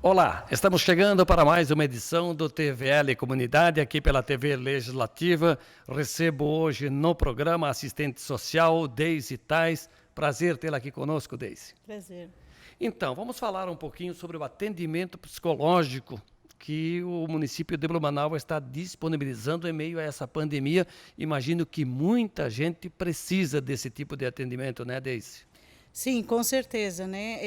Olá, estamos chegando para mais uma edição do TVL Comunidade, aqui pela TV Legislativa. Recebo hoje no programa a assistente social Deise Tais. Prazer tê-la aqui conosco, Deise. Prazer. Então, vamos falar um pouquinho sobre o atendimento psicológico que o município de Blumenau está disponibilizando em meio a essa pandemia. Imagino que muita gente precisa desse tipo de atendimento, né, Deise? Sim, com certeza, né?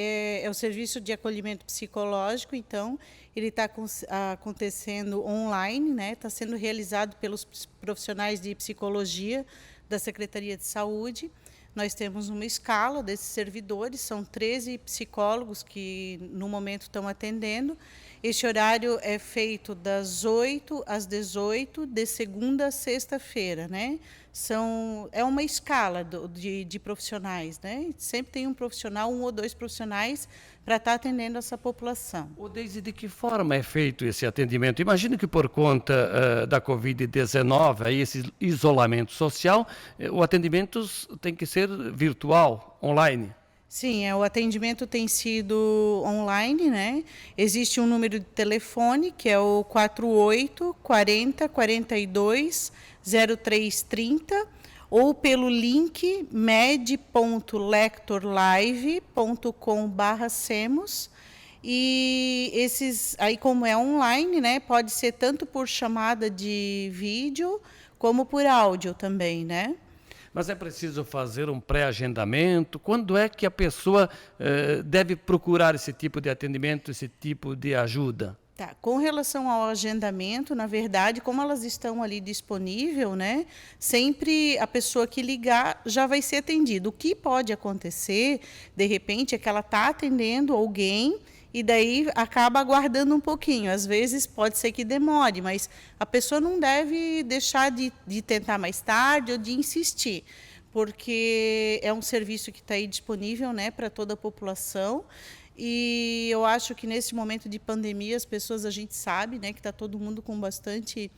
É o serviço de acolhimento psicológico, então, ele está acontecendo online, né? Está sendo realizado pelos profissionais de psicologia da Secretaria de Saúde. Nós temos uma escala desses servidores, são 13 psicólogos que no momento estão atendendo. Este horário é feito das 8 às 18, de segunda a sexta-feira, né? É uma escala de profissionais, né? Sempre tem um profissional, um ou dois profissionais para estar atendendo essa população. O Deise, de que forma é feito esse atendimento? Imagino que por conta da Covid-19, aí esse isolamento social, o atendimento tem que ser virtual, online. Sim, o atendimento tem sido online, né? Existe um número de telefone, que é o 48 40 42 0330, ou pelo link med.lectorlive.com/semos. E esses, aí como é online, né? Pode ser tanto por chamada de vídeo, como por áudio também, né? Mas é preciso fazer um pré-agendamento? Quando é que a pessoa deve procurar esse tipo de atendimento, esse tipo de ajuda? Tá, com relação ao agendamento, na verdade, como elas estão ali disponível, né? Sempre a pessoa que ligar já vai ser atendida. O que pode acontecer, de repente, é que ela está atendendo alguém e daí acaba aguardando um pouquinho. Às vezes pode ser que demore, mas a pessoa não deve deixar de tentar mais tarde ou de insistir, porque é um serviço que está aí disponível, né, para toda a população. E eu acho que nesse momento de pandemia, as pessoas, a gente sabe, né, que está todo mundo com bastante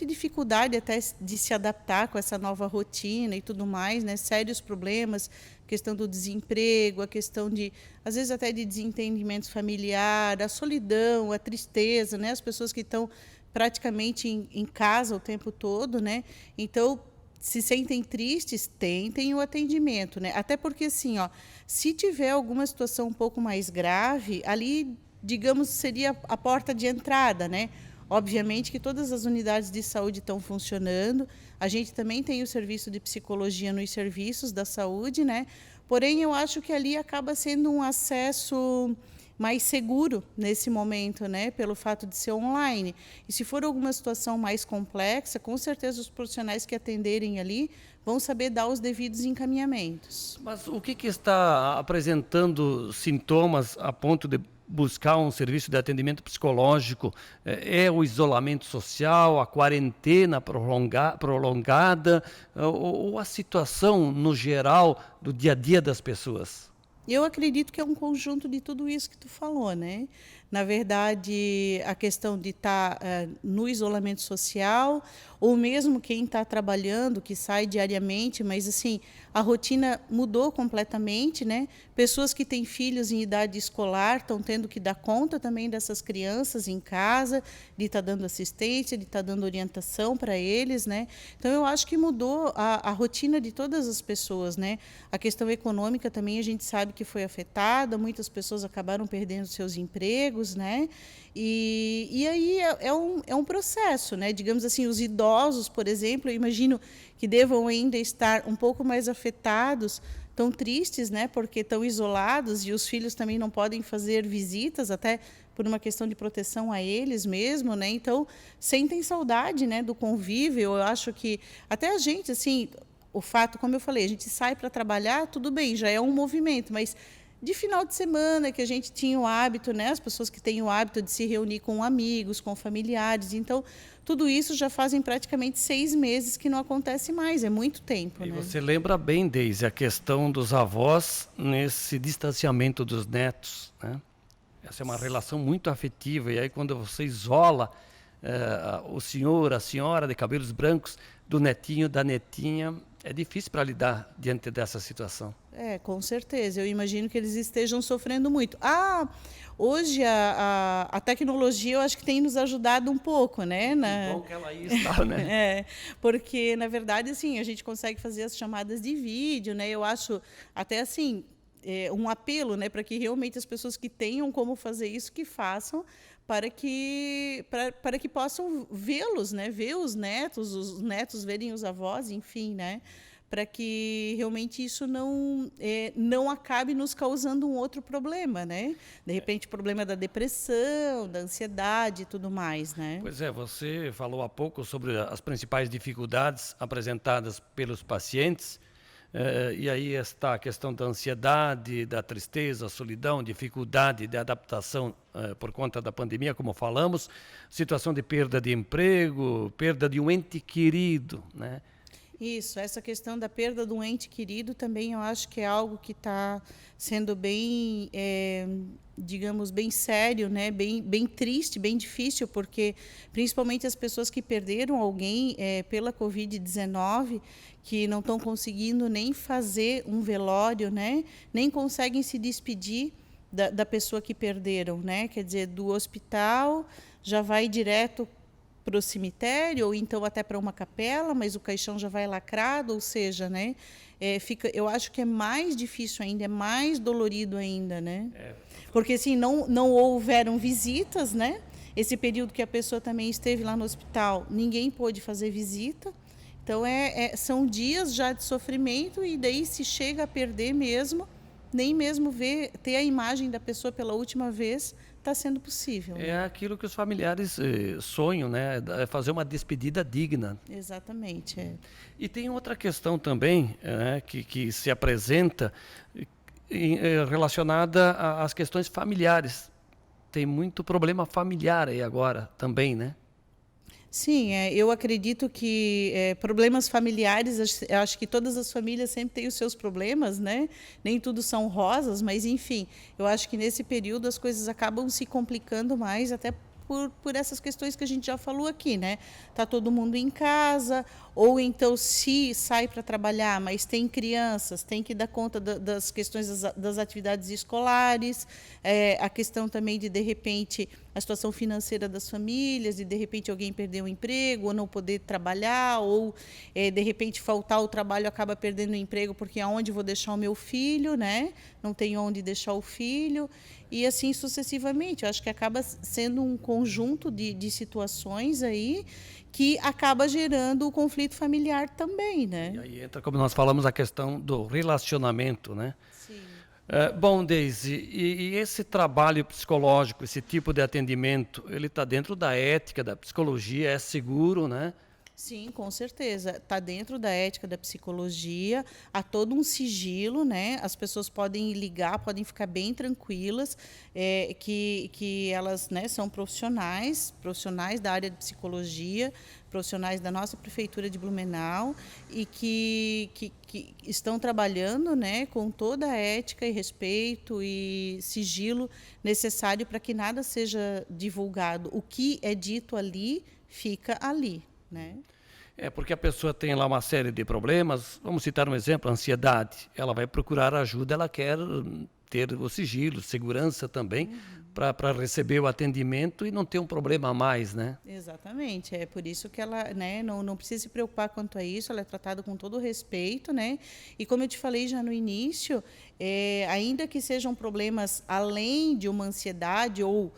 dificuldade até de se adaptar com essa nova rotina e tudo mais, né, sérios problemas, questão do desemprego, a questão de, às vezes até de desentendimento familiar, a solidão, a tristeza, né, as pessoas que estão praticamente em casa o tempo todo, né, então se sentem tristes, tentem o atendimento, né? Até porque, assim, ó, se tiver alguma situação um pouco mais grave, ali, digamos, seria a porta de entrada, né? Obviamente que todas as unidades de saúde estão funcionando, a gente também tem o serviço de psicologia nos serviços da saúde, né? Porém, eu acho que ali acaba sendo um acesso mais seguro nesse momento, né, pelo fato de ser online. E se for alguma situação mais complexa, com certeza os profissionais que atenderem ali vão saber dar os devidos encaminhamentos. Mas o que está apresentando sintomas a ponto de buscar um serviço de atendimento psicológico? É o isolamento social, a quarentena prolongada, ou a situação no geral do dia a dia das pessoas? Eu acredito que é um conjunto de tudo isso que tu falou, né? Na verdade, a questão de estar no isolamento social, ou mesmo quem está trabalhando, que sai diariamente, mas assim, a rotina mudou completamente, né? Pessoas que têm filhos em idade escolar estão tendo que dar conta também dessas crianças em casa, de estar dando assistência, de estar dando orientação para eles, né? Então, eu acho que mudou a rotina de todas as pessoas, né? A questão econômica também a gente sabe que foi afetada, muitas pessoas acabaram perdendo seus empregos, né? E aí é um processo, né? Digamos assim, os idosos, por exemplo, eu imagino que devam ainda estar um pouco mais afetados, tão tristes, né? Porque estão isolados e os filhos também não podem fazer visitas, até por uma questão de proteção a eles mesmo, né? Então, sentem saudade, né, do convívio. Eu acho que até a gente, assim, o fato, como eu falei, a gente sai para trabalhar, tudo bem, já é um movimento, mas de final de semana que a gente tinha o hábito, né, as pessoas que têm o hábito de se reunir com amigos, com familiares, então tudo isso já fazem praticamente 6 meses que não acontece mais, é muito tempo, E né? você lembra bem, Deise, a questão dos avós nesse distanciamento dos netos, né? Essa é uma relação muito afetiva, e aí quando você isola o senhor, a senhora de cabelos brancos do netinho, da netinha, É difícil para lidar diante dessa situação. Com certeza. Eu imagino que eles estejam sofrendo muito. Hoje a tecnologia eu acho que tem nos ajudado um pouco, né? Que bom que ela aí está, né? Porque, na verdade, assim, a gente consegue fazer as chamadas de vídeo, né? Eu acho até assim, um apelo, né, para que realmente as pessoas que tenham como fazer isso, que façam, para que possam vê-los, né? Ver os netos verem os avós, enfim, né? Para que realmente isso não acabe nos causando um outro problema, né? De repente, problema da depressão, da ansiedade e tudo mais, né? Pois é, você falou há pouco sobre as principais dificuldades apresentadas pelos pacientes, e aí está a questão da ansiedade, da tristeza, solidão, dificuldade de adaptação por conta da pandemia, como falamos, situação de perda de emprego, perda de um ente querido, né? Isso, essa questão da perda do ente querido também eu acho que é algo que está sendo bem, digamos, bem sério, né? Bem triste, bem difícil, porque principalmente as pessoas que perderam alguém pela Covid-19, que não estão conseguindo nem fazer um velório, né? Nem conseguem se despedir da pessoa que perderam, né? Quer dizer, do hospital já vai direto para o cemitério, ou então até para uma capela, mas o caixão já vai lacrado, ou seja, né, eu acho que é mais difícil ainda, é mais dolorido ainda, né? Porque assim, não houveram visitas, né? Esse período que a pessoa também esteve lá no hospital, ninguém pôde fazer visita. Então, são dias já de sofrimento, e daí se chega a perder mesmo, nem mesmo ter a imagem da pessoa pela última vez, está sendo possível. É aquilo que os familiares sonham, né? É fazer uma despedida digna. Exatamente. E tem outra questão também que se apresenta relacionada às questões familiares. Tem muito problema familiar aí agora também, né? Sim, eu acredito que problemas familiares, eu acho que todas as famílias sempre têm os seus problemas, né? Nem tudo são rosas, mas enfim, eu acho que nesse período as coisas acabam se complicando mais, até por essas questões que a gente já falou aqui, né? Tá todo mundo em casa, ou então se sai para trabalhar, mas tem crianças, tem que dar conta das questões das atividades escolares, a questão também de repente, a situação financeira das famílias, de repente alguém perder o emprego, ou não poder trabalhar, ou de repente faltar o trabalho, acaba perdendo o emprego, porque aonde vou deixar o meu filho, né? Não tenho onde deixar o filho, e assim sucessivamente. Eu acho que acaba sendo um conjunto de situações aí que acaba gerando o conflito familiar também, né? E aí entra, como nós falamos, a questão do relacionamento, né? Sim. Bom, Deise, e esse trabalho psicológico, esse tipo de atendimento, ele está dentro da ética, da psicologia, é seguro, né? Sim, com certeza. Está dentro da ética da psicologia, há todo um sigilo, né? As pessoas podem ligar, podem ficar bem tranquilas, que elas, né, são profissionais da área de psicologia, profissionais da nossa prefeitura de Blumenau, e que estão trabalhando, né, com toda a ética e respeito e sigilo necessário para que nada seja divulgado. O que é dito ali, fica ali, né? Porque a pessoa tem lá uma série de problemas, vamos citar um exemplo, a ansiedade. Ela vai procurar ajuda, ela quer ter o sigilo, segurança também, para receber o atendimento e não ter um problema a mais, né? Exatamente, é por isso que ela, né, não precisa se preocupar quanto a isso, ela é tratada com todo o respeito, né? E como eu te falei já no início, ainda que sejam problemas além de uma ansiedade ou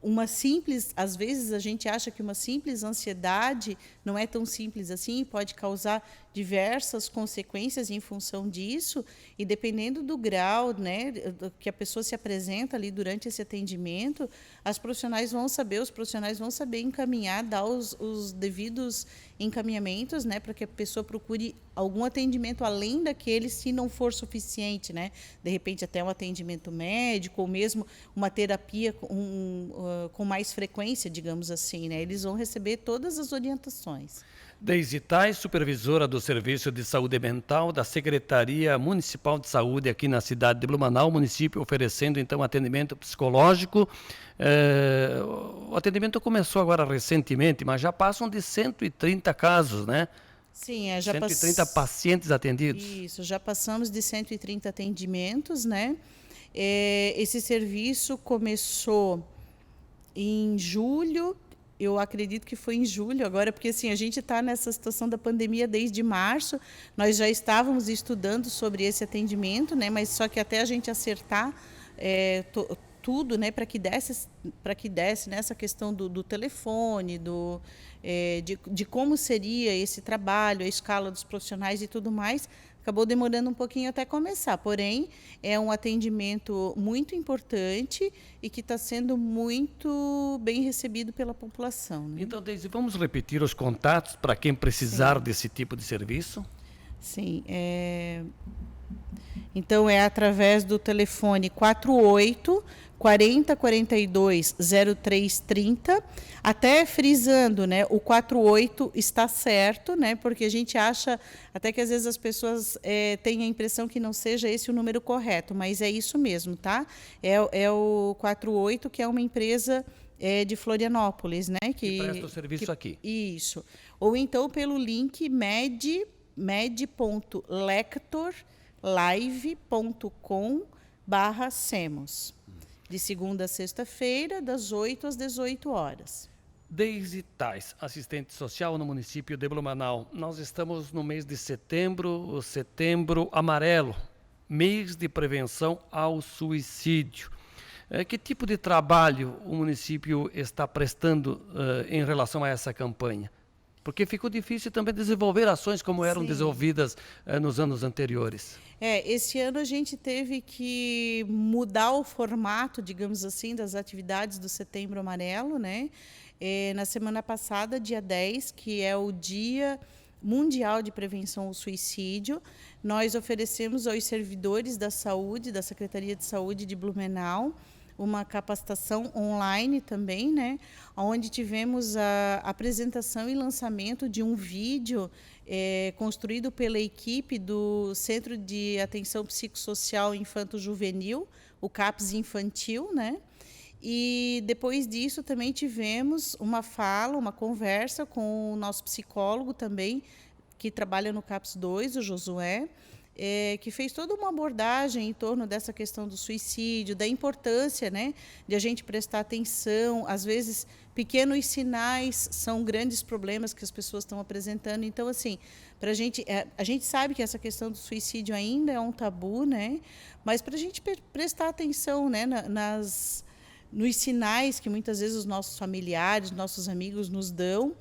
uma simples, às vezes a gente acha que uma simples ansiedade não é tão simples assim, pode causar diversas consequências em função disso, e dependendo do grau, né, que a pessoa se apresenta ali durante esse atendimento, os profissionais vão saber encaminhar, dar os devidos encaminhamentos, né, para que a pessoa procure algum atendimento além daquele, se não for suficiente, né, de repente até um atendimento médico, ou mesmo uma terapia com mais frequência, digamos assim, né, eles vão receber todas as orientações. Deise Tais, supervisora do Serviço de Saúde Mental da Secretaria Municipal de Saúde aqui na cidade de Blumenau, município oferecendo então atendimento psicológico. O atendimento começou agora recentemente, mas já passam de 130 casos, né? Sim, já 130 pacientes atendidos. Isso, já passamos de 130 atendimentos, né? Esse serviço começou em julho, eu acredito que foi em julho agora, porque assim, a gente está nessa situação da pandemia desde março, nós já estávamos estudando sobre esse atendimento, né? Mas só que até a gente acertar tudo, né, para que desse nessa questão do telefone, de como seria esse trabalho, a escala dos profissionais e tudo mais, acabou demorando um pouquinho até começar. Porém, é um atendimento muito importante e que está sendo muito bem recebido pela população, né? Então, Deise, vamos repetir os contatos para quem precisar desse tipo de serviço? Sim, então é através do telefone 48 40 42 0330, até frisando, né, o 48 está certo, né, porque a gente acha até que às vezes as pessoas têm a impressão que não seja esse o número correto, mas é isso mesmo, tá? É o 48, que é uma empresa de Florianópolis, né, que presta o serviço aqui. Isso. Ou então pelo link med.lectorlive.com/semos. De segunda a sexta-feira, das 8 às 18 horas. Deise Tais, assistente social no município de Blumenau. Nós estamos no mês de setembro, o Setembro Amarelo, mês de prevenção ao suicídio. Que tipo de trabalho o município está prestando em relação a essa campanha? Porque ficou difícil também desenvolver ações como eram desenvolvidas nos anos anteriores. Esse ano a gente teve que mudar o formato, digamos assim, das atividades do Setembro Amarelo, né? Na semana passada, dia 10, que é o Dia Mundial de Prevenção ao Suicídio, nós oferecemos aos servidores da saúde, da Secretaria de Saúde de Blumenau, uma capacitação online também, né, onde tivemos a apresentação e lançamento de um vídeo construído pela equipe do Centro de Atenção Psicossocial Infanto-Juvenil, o CAPS Infantil, né? E depois disso também tivemos uma conversa com o nosso psicólogo também, que trabalha no CAPS 2, o Josué, que fez toda uma abordagem em torno dessa questão do suicídio, da importância, né, de a gente prestar atenção. Às vezes, pequenos sinais são grandes problemas que as pessoas estão apresentando. Então, assim, a gente sabe que essa questão do suicídio ainda é um tabu, né, mas para a gente prestar atenção, né, nos sinais que muitas vezes os nossos familiares, nossos amigos nos dão,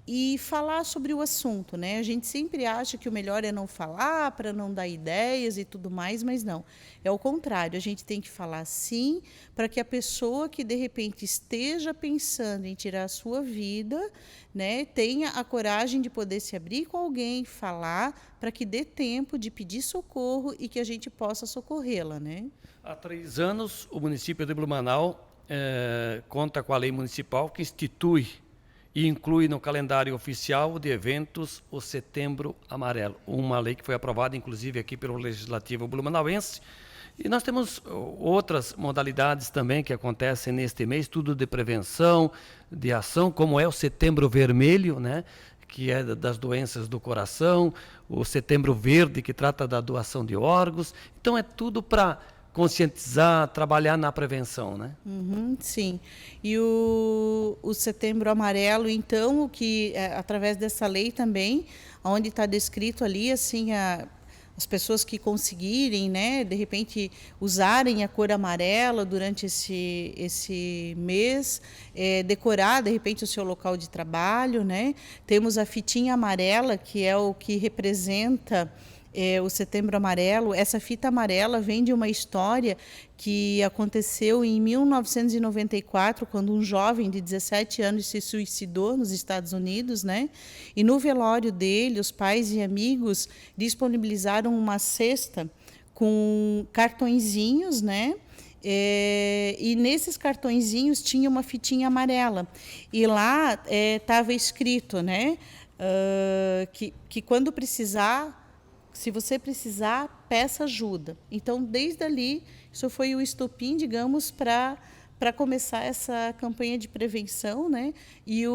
e falar sobre o assunto, né? A gente sempre acha que o melhor é não falar, para não dar ideias e tudo mais, mas não. É o contrário, a gente tem que falar sim, para que a pessoa que de repente esteja pensando em tirar a sua vida, né, tenha a coragem de poder se abrir com alguém, falar, para que dê tempo de pedir socorro e que a gente possa socorrê-la, né? Há 3 anos, o município de Blumenau conta com a lei municipal que institui e inclui no calendário oficial de eventos o Setembro Amarelo, uma lei que foi aprovada, inclusive, aqui pelo Legislativo blumenauense. E nós temos outras modalidades também que acontecem neste mês, tudo de prevenção, de ação, como é o Setembro Vermelho, né, que é das doenças do coração, o Setembro Verde, que trata da doação de órgãos. Então, é tudo para conscientizar, trabalhar na prevenção, né? Sim. E o Setembro Amarelo, então, através dessa lei também, onde está descrito ali, assim, as pessoas que conseguirem, né, de repente, usarem a cor amarela durante esse mês, decorar, de repente, o seu local de trabalho, né? Temos a fitinha amarela, que é o que representa o Setembro Amarelo. Essa fita amarela vem de uma história que aconteceu em 1994, quando um jovem de 17 anos se suicidou nos Estados Unidos, né? E no velório dele, os pais e amigos disponibilizaram uma cesta com cartõezinhos, né? E nesses cartõezinhos tinha uma fitinha amarela. E lá estava escrito, né? Que quando precisar, se você precisar, peça ajuda. Então, desde ali, isso foi o estopim, digamos, para começar essa campanha de prevenção, né? E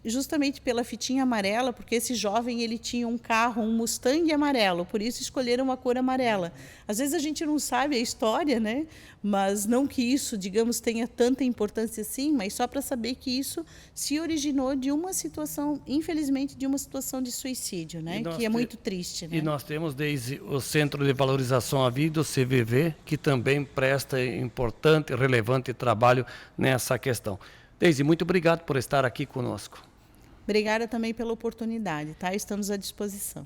justamente pela fitinha amarela, porque esse jovem ele tinha um carro, um Mustang amarelo, por isso escolheram a cor amarela. Às vezes a gente não sabe a história, né? Mas não que isso, digamos, tenha tanta importância assim, mas só para saber que isso se originou de uma situação, infelizmente, de uma situação de suicídio, né? Que é muito triste, né? E nós temos desde o Centro de Valorização à Vida, o CVV, que também presta importante e relevante trabalho nessa questão. Deise, muito obrigado por estar aqui conosco. Obrigada também pela oportunidade, tá? Estamos à disposição.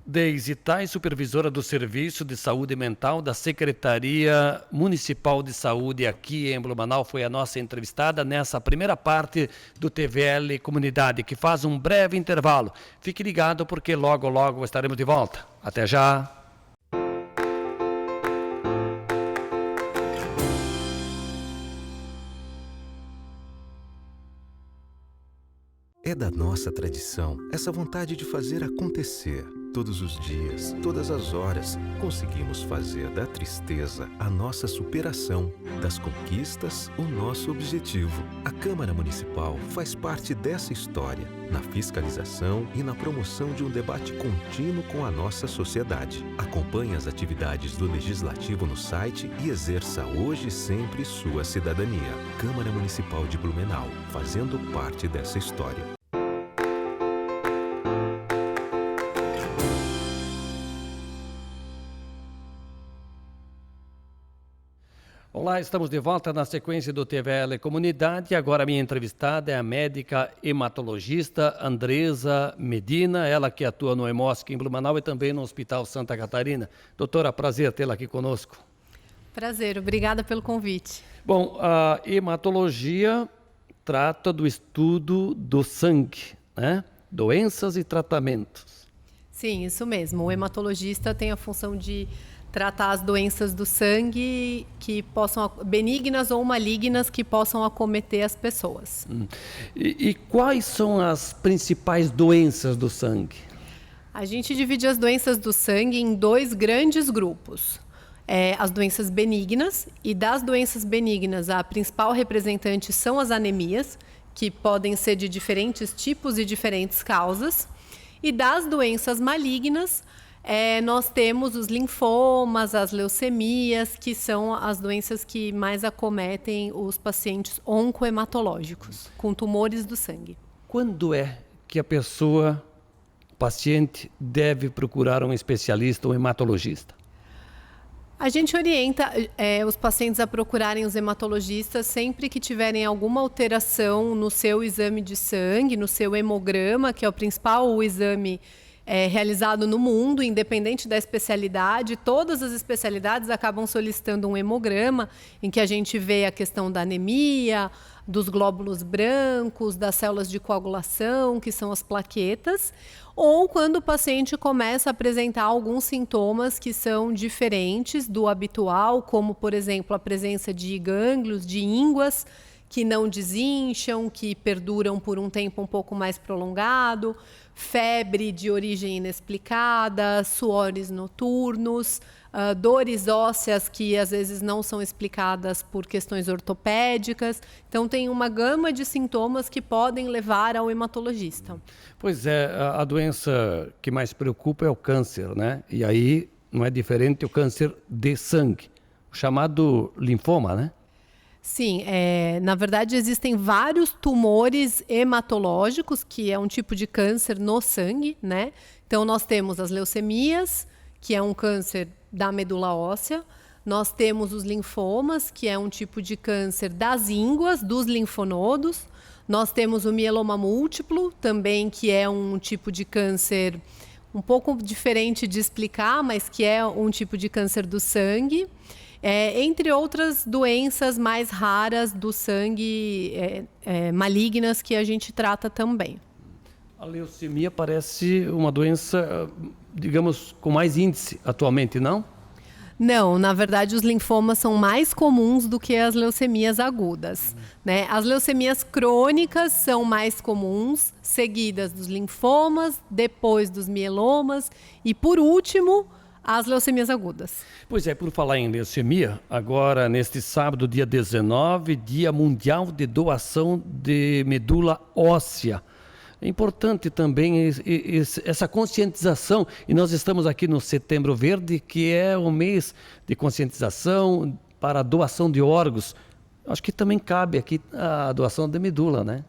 Deise Tais, supervisora do Serviço de Saúde Mental da Secretaria Municipal de Saúde aqui em Blumenau, foi a nossa entrevistada nessa primeira parte do TVL Comunidade, que faz um breve intervalo. Fique ligado porque logo, logo estaremos de volta. Até já! É da nossa tradição essa vontade de fazer acontecer. Todos os dias, todas as horas, conseguimos fazer da tristeza a nossa superação, das conquistas o nosso objetivo. A Câmara Municipal faz parte dessa história, na fiscalização e na promoção de um debate contínuo com a nossa sociedade. Acompanhe as atividades do Legislativo no site e exerça hoje e sempre sua cidadania. Câmara Municipal de Blumenau, fazendo parte dessa história. Olá, estamos de volta na sequência do TVL Comunidade. Agora a minha entrevistada é a médica hematologista Andresa Medina, ela que atua no Hemosc em Blumenau e também no Hospital Santa Catarina. Doutora, prazer tê-la aqui conosco. Prazer, obrigada pelo convite. Bom, a hematologia trata do estudo do sangue, né? Doenças e tratamentos. Sim, isso mesmo. O hematologista tem a função de tratar as doenças do sangue que possam, benignas ou malignas, que possam acometer as pessoas. E quais são as principais doenças do sangue? A gente divide as doenças do sangue em dois grandes grupos. As doenças benignas, e das doenças benignas, a principal representante são as anemias, que podem ser de diferentes tipos e diferentes causas. E das doenças malignas, nós temos os linfomas, as leucemias, que são as doenças que mais acometem os pacientes oncohematológicos, com tumores do sangue. Quando é que a pessoa, paciente, deve procurar um especialista, um hematologista? A gente orienta os pacientes a procurarem os hematologistas sempre que tiverem alguma alteração no seu exame de sangue, no seu hemograma, que é o principal exame realizado no mundo, independente da especialidade. Todas as especialidades acabam solicitando um hemograma, em que a gente vê a questão da anemia, dos glóbulos brancos, das células de coagulação, que são as plaquetas, ou quando o paciente começa a apresentar alguns sintomas que são diferentes do habitual, como, por exemplo, a presença de gânglios, de ínguas, que não desincham, que perduram por um tempo um pouco mais prolongado, febre de origem inexplicada, suores noturnos, dores ósseas que às vezes não são explicadas por questões ortopédicas. Então tem uma gama de sintomas que podem levar ao hematologista. Pois é, a doença que mais preocupa é o câncer, né? E aí não é diferente o câncer de sangue, o chamado linfoma, né? Sim, na verdade existem vários tumores hematológicos, que é um tipo de câncer no sangue, né? Então nós temos as leucemias, que é um câncer da medula óssea. Nós temos os linfomas, que é um tipo de câncer das ínguas, dos linfonodos. Nós temos o mieloma múltiplo, também, que é um tipo de câncer um pouco diferente de explicar, mas que é um tipo de câncer do sangue. Entre outras doenças mais raras do sangue, malignas, que a gente trata também. A leucemia parece uma doença, digamos, com mais índice atualmente, não? Não, na verdade os linfomas são mais comuns do que as leucemias agudas, né? As leucemias crônicas são mais comuns, seguidas dos linfomas, depois dos mielomas e, por último, as leucemias agudas. Pois é, por falar em leucemia, agora neste sábado, dia 19, Dia Mundial de Doação de Medula Óssea. É importante também essa conscientização, e nós estamos aqui no Setembro Verde, que é o mês de conscientização para a doação de órgãos. Acho que também cabe aqui a doação de medula, né?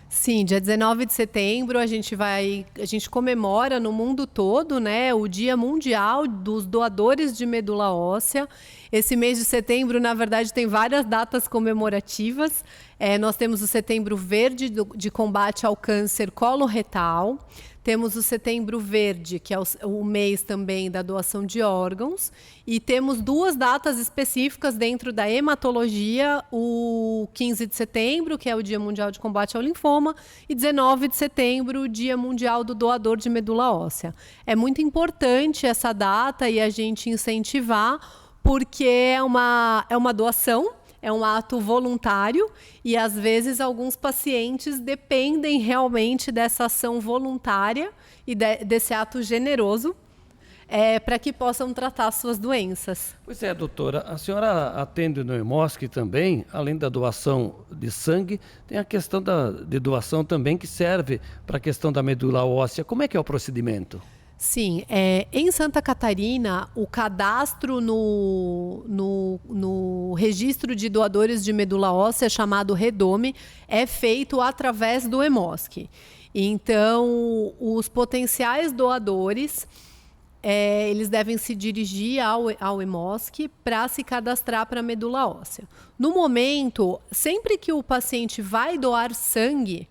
Sim, dia 19 de setembro a gente comemora no mundo todo, né, o Dia Mundial dos Doadores de Medula Óssea. Esse mês de setembro, na verdade, tem várias datas comemorativas. Nós temos o Setembro Verde de combate ao câncer coloretal. Temos o Setembro Verde, que é o mês também da doação de órgãos. E temos 2 datas específicas dentro da hematologia, o 15 de setembro, que é o Dia Mundial de Combate ao Linfoma, e 19 de setembro, o Dia Mundial do Doador de Medula Óssea. É muito importante essa data e a gente incentivar, porque é uma doação, é um ato voluntário e, às vezes, alguns pacientes dependem realmente dessa ação voluntária e desse ato generoso para que possam tratar suas doenças. Pois é, doutora. A senhora atende no EMOSC também, além da doação de sangue, tem a questão de doação também que serve para a questão da medula óssea. Como é que é o procedimento? Sim, em Santa Catarina, o cadastro no registro de doadores de medula óssea, chamado REDOME, é feito através do EMOSC. Então, os potenciais doadores, eles devem se dirigir ao EMOSC para se cadastrar para a medula óssea. No momento, sempre que o paciente vai doar sangue,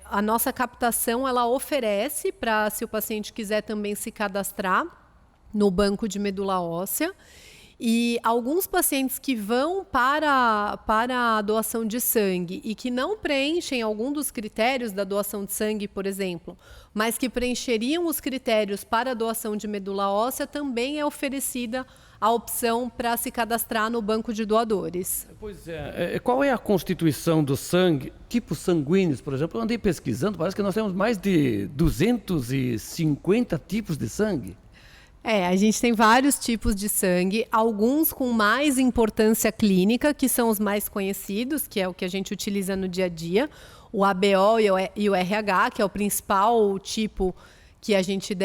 a nossa captação ela oferece para, se o paciente quiser também se cadastrar no banco de medula óssea. E alguns pacientes que vão para a doação de sangue e que não preenchem algum dos critérios da doação de sangue, por exemplo, mas que preencheriam os critérios para a doação de medula óssea, também é oferecida a opção para se cadastrar no banco de doadores. Pois é. Qual é a constituição do sangue? Tipos sanguíneos, por exemplo, eu andei pesquisando, parece que nós temos mais de 250 tipos de sangue. A gente tem vários tipos de sangue, alguns com mais importância clínica, que são os mais conhecidos, que é o que a gente utiliza no dia a dia, o ABO e o RH, que é o principal tipo que a gente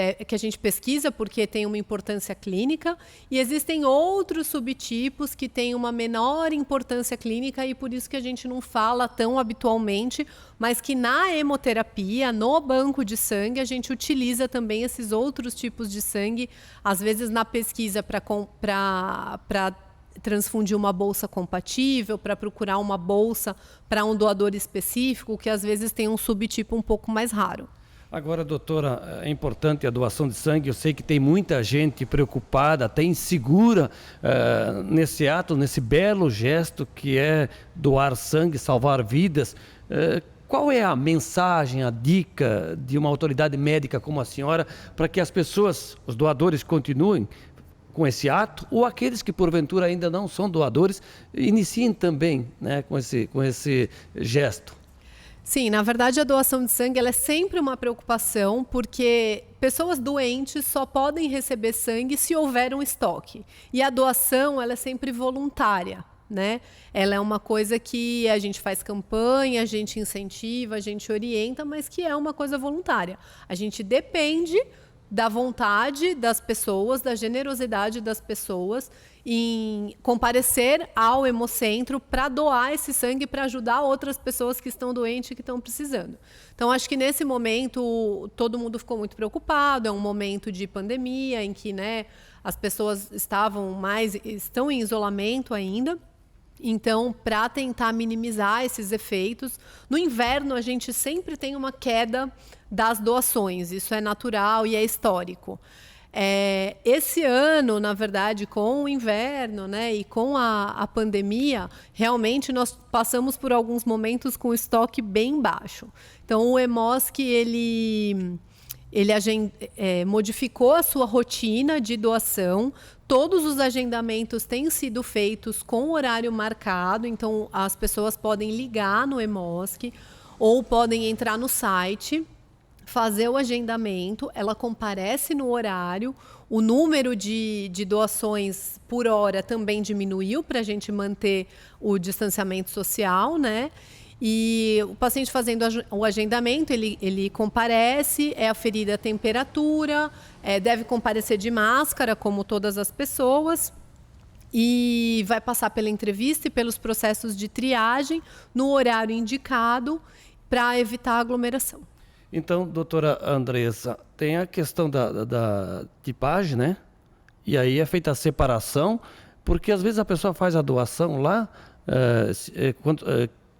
pesquisa porque tem uma importância clínica, e existem outros subtipos que têm uma menor importância clínica e por isso que a gente não fala tão habitualmente, mas que na hemoterapia, no banco de sangue, a gente utiliza também esses outros tipos de sangue, às vezes na pesquisa para transfundir uma bolsa compatível, para procurar uma bolsa para um doador específico, que às vezes tem um subtipo um pouco mais raro. Agora, doutora, é importante a doação de sangue. Eu sei que tem muita gente preocupada, até insegura nesse ato, nesse belo gesto que é doar sangue, salvar vidas. Qual é a mensagem, a dica de uma autoridade médica como a senhora para que as pessoas, os doadores, continuem com esse ato, ou aqueles que porventura ainda não são doadores, iniciem também, né, com esse gesto? Sim, na verdade a doação de sangue ela é sempre uma preocupação, porque pessoas doentes só podem receber sangue se houver um estoque. E a doação ela é sempre voluntária, né? Ela é uma coisa que a gente faz campanha, a gente incentiva, a gente orienta, mas que é uma coisa voluntária. A gente depende da vontade das pessoas, da generosidade das pessoas em comparecer ao hemocentro para doar esse sangue para ajudar outras pessoas que estão doentes e que estão precisando. Então, acho que nesse momento todo mundo ficou muito preocupado, é um momento de pandemia em que, né, as pessoas estão em isolamento ainda. Então, para tentar minimizar esses efeitos, no inverno a gente sempre tem uma queda das doações, isso é natural e é histórico. Esse ano, na verdade, com o inverno, né, e com a pandemia, realmente nós passamos por alguns momentos com estoque bem baixo. Então, o EMOSC, ele modificou a sua rotina de doação. Todos os agendamentos têm sido feitos com horário marcado, então as pessoas podem ligar no EMOSC ou podem entrar no site, fazer o agendamento, ela comparece no horário, o número de doações por hora também diminuiu para a gente manter o distanciamento social, né? E o paciente fazendo o agendamento, ele comparece, é aferida a temperatura, deve comparecer de máscara, como todas as pessoas, e vai passar pela entrevista e pelos processos de triagem no horário indicado para evitar a aglomeração. Então, doutora Andressa, tem a questão da tipagem, né? E aí é feita a separação, porque às vezes a pessoa faz a doação lá,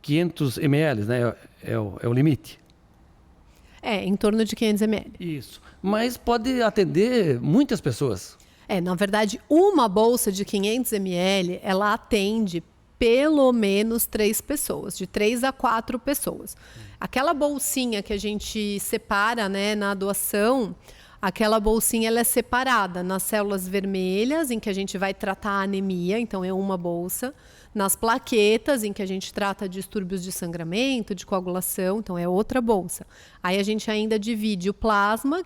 500 ml, né? É o limite. Em torno de 500 ml. Isso. Mas pode atender muitas pessoas. Na verdade, uma bolsa de 500 ml, ela atende pelo menos 3 pessoas, de 3 a 4 pessoas. Aquela bolsinha que a gente separa, né, na doação, aquela bolsinha ela é separada nas células vermelhas, em que a gente vai tratar a anemia, então é uma bolsa. Nas plaquetas, em que a gente trata distúrbios de sangramento, de coagulação, então é outra bolsa. Aí a gente ainda divide o plasma,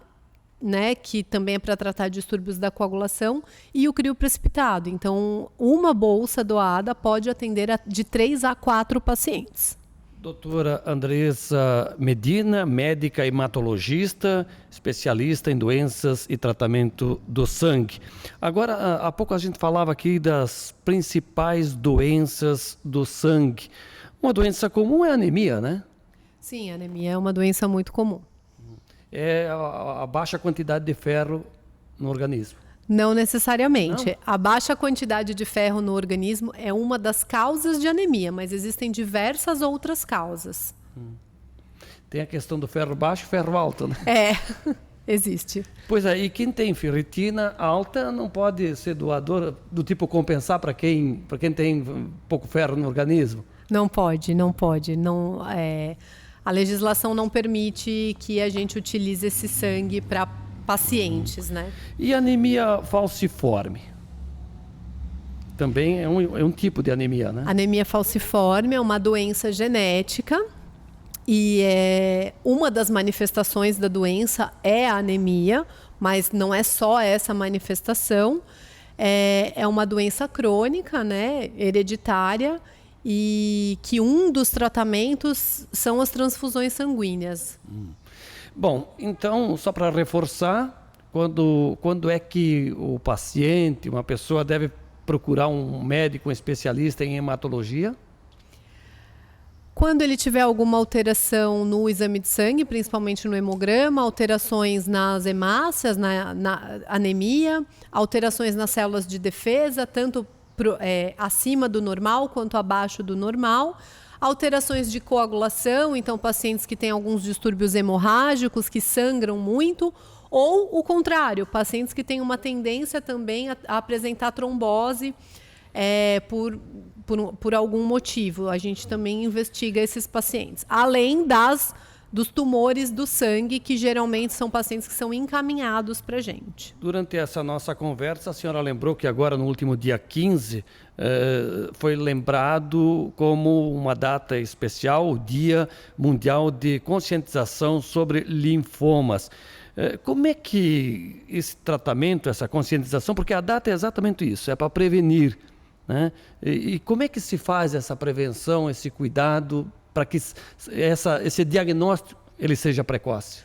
né, que também é para tratar distúrbios da coagulação, e o crioprecipitado. Então, uma bolsa doada pode atender de 3 a 4 pacientes. Doutora Andressa Medina, médica hematologista, especialista em doenças e tratamento do sangue. Agora, há pouco a gente falava aqui das principais doenças do sangue. Uma doença comum é a anemia, né? Sim, a anemia é uma doença muito comum. É a baixa quantidade de ferro no organismo. Não necessariamente. Não? A baixa quantidade de ferro no organismo é uma das causas de anemia, mas existem diversas outras causas. Tem a questão do ferro baixo e ferro alto, né? Existe. Pois é, e quem tem ferritina alta não pode ser doador do tipo compensar para quem tem pouco ferro no organismo? Não pode. A legislação não permite que a gente utilize esse sangue para pacientes, né? E anemia falciforme? Também é um tipo de anemia, né? Anemia falciforme é uma doença genética e uma das manifestações da doença é a anemia, mas não é só essa manifestação. É uma doença crônica, né? Hereditária, e que um dos tratamentos são as transfusões sanguíneas. Bom, então, só para reforçar, quando é que o paciente, uma pessoa, deve procurar um médico, um especialista em hematologia? Quando ele tiver alguma alteração no exame de sangue, principalmente no hemograma, alterações nas hemácias, na anemia, alterações nas células de defesa, tanto acima do normal quanto abaixo do normal, alterações de coagulação, então pacientes que têm alguns distúrbios hemorrágicos, que sangram muito, ou o contrário, pacientes que têm uma tendência também a apresentar trombose por algum motivo. A gente também investiga esses pacientes, além dos tumores do sangue, que geralmente são pacientes que são encaminhados para a gente. Durante essa nossa conversa, a senhora lembrou que agora, no último dia 15, foi lembrado como uma data especial, o Dia Mundial de Conscientização sobre Linfomas. Como é que esse tratamento, essa conscientização, porque a data é exatamente isso, é para prevenir, né? E como é que se faz essa prevenção, esse cuidado, para que esse diagnóstico ele seja precoce?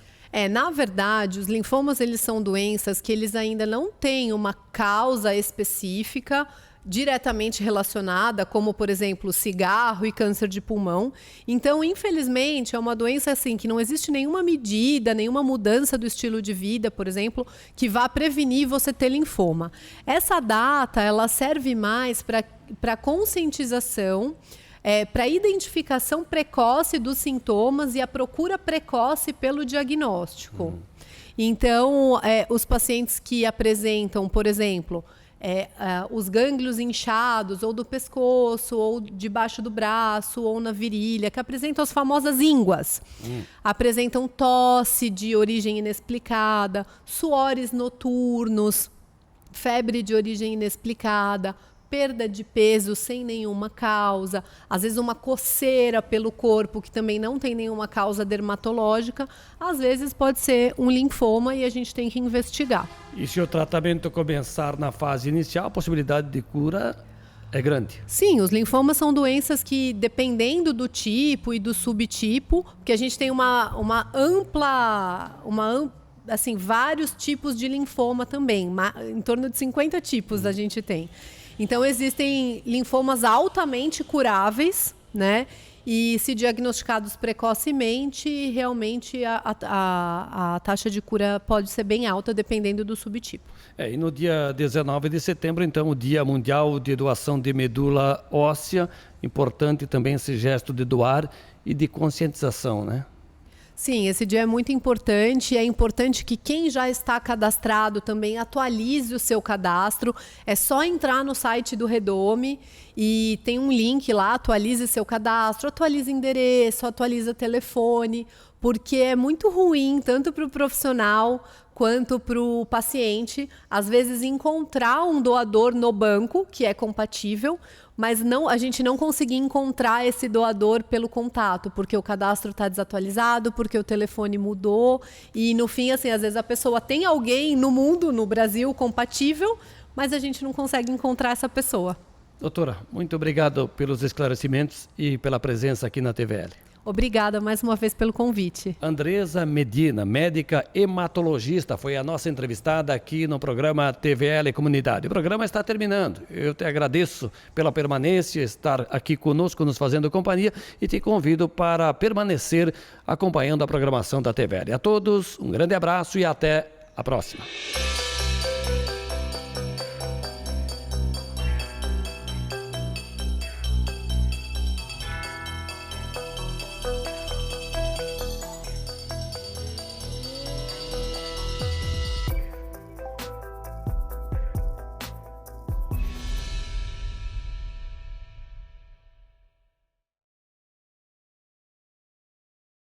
Na verdade, os linfomas eles são doenças que eles ainda não têm uma causa específica diretamente relacionada, como, por exemplo, cigarro e câncer de pulmão. Então, infelizmente, é uma doença assim que não existe nenhuma medida, nenhuma mudança do estilo de vida, por exemplo, que vá prevenir você ter linfoma. Essa data, ela serve mais para conscientização, para a identificação precoce dos sintomas e a procura precoce pelo diagnóstico. Então, os pacientes que apresentam, por exemplo, os gânglios inchados, ou do pescoço, ou debaixo do braço, ou na virilha, que apresentam as famosas ínguas. Apresentam tosse de origem inexplicada, suores noturnos, febre de origem inexplicada, perda de peso sem nenhuma causa, às vezes uma coceira pelo corpo que também não tem nenhuma causa dermatológica, às vezes pode ser um linfoma e a gente tem que investigar. E se o tratamento começar na fase inicial, a possibilidade de cura é grande. Sim, os linfomas são doenças que, dependendo do tipo e do subtipo, porque a gente tem uma ampla, assim, vários tipos de linfoma também, em torno de 50 tipos a gente tem. Então, existem linfomas altamente curáveis, né? E se diagnosticados precocemente, realmente a taxa de cura pode ser bem alta, dependendo do subtipo. E no dia 19 de setembro, então, o Dia Mundial de Doação de Medula Óssea. Importante também esse gesto de doar e de conscientização, né? Sim, esse dia é muito importante. É importante que quem já está cadastrado também atualize o seu cadastro. É só entrar no site do Redome e tem um link lá, atualize seu cadastro, atualize endereço, atualize telefone, porque é muito ruim, tanto para o profissional quanto para o paciente, às vezes encontrar um doador no banco, que é compatível, mas a gente não conseguir encontrar esse doador pelo contato, porque o cadastro está desatualizado, porque o telefone mudou, e no fim, assim, às vezes a pessoa tem alguém no mundo, no Brasil, compatível, mas a gente não consegue encontrar essa pessoa. Doutora, muito obrigado pelos esclarecimentos e pela presença aqui na TVL. Obrigada mais uma vez pelo convite. Andresa Medina, médica hematologista, foi a nossa entrevistada aqui no programa TVL Comunidade. O programa está terminando. Eu te agradeço pela permanência, estar aqui conosco, nos fazendo companhia, e te convido para permanecer acompanhando a programação da TVL. A todos, um grande abraço e até a próxima.